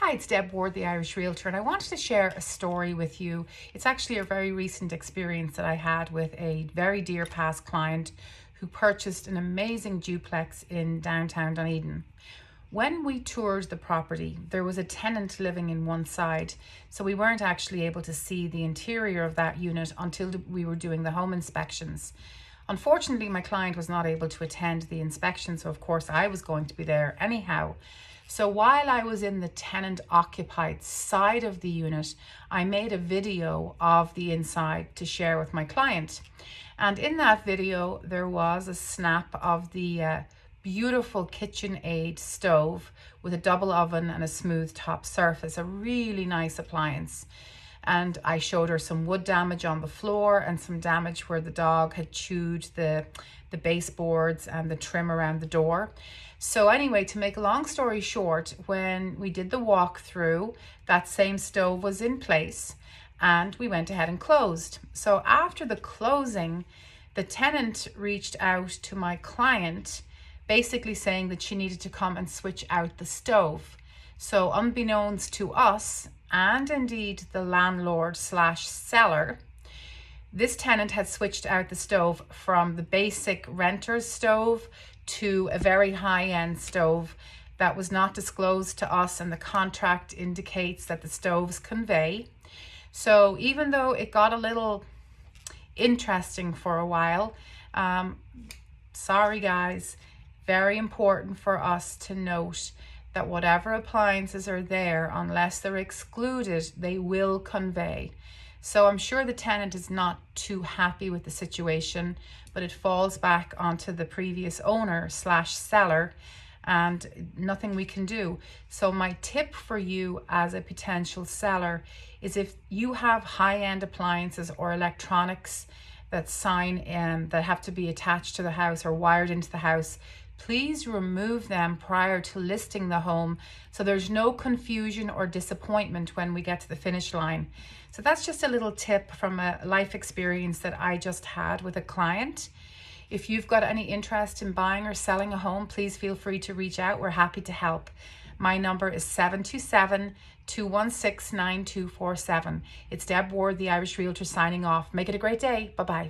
Hi, it's Deb Ward, the Irish Realtor, and I wanted to share a story with you. It's actually a very recent experience that I had with a very dear past client who purchased an amazing duplex in downtown Dunedin. When we toured the property, there was a tenant living in one side, so we weren't actually able to see the interior of that unit until we were doing the home inspections. Unfortunately, my client was not able to attend the inspection, so of course I was going to be there anyhow. So while I was in the tenant occupied side of the unit, I made a video of the inside to share with my client. And in that video, there was a snap of the beautiful KitchenAid stove with a double oven and a smooth top surface, a really nice appliance. And I showed her some wood damage on the floor and some damage where the dog had chewed the baseboards and the trim around the door. So anyway, to make a long story short, when we did the walkthrough, that same stove was in place and we went ahead and closed. So after the closing, the tenant reached out to my client, basically saying that she needed to come and switch out the stove. So unbeknownst to us, and indeed the landlord slash seller, this tenant had switched out the stove from the basic renter's stove to a very high-end stove that was not disclosed to us, and the contract indicates that the stoves convey. So even though it got a little interesting for a while, sorry guys, very important for us to note that whatever appliances are there, unless they're excluded, they will convey. So I'm sure the tenant is not too happy with the situation, but it falls back onto the previous owner slash seller and nothing we can do. So my tip for you as a potential seller is, if you have high-end appliances or electronics that that have to be attached to the house or wired into the house, please remove them prior to listing the home so there's no confusion or disappointment when we get to the finish line. So that's just a little tip from a life experience that I just had with a client. If you've got any interest in buying or selling a home, please feel free to reach out. We're happy to help. My number is 727-216-9247. It's Deb Ward, the Irish Realtor, signing off. Make it a great day. Bye-bye.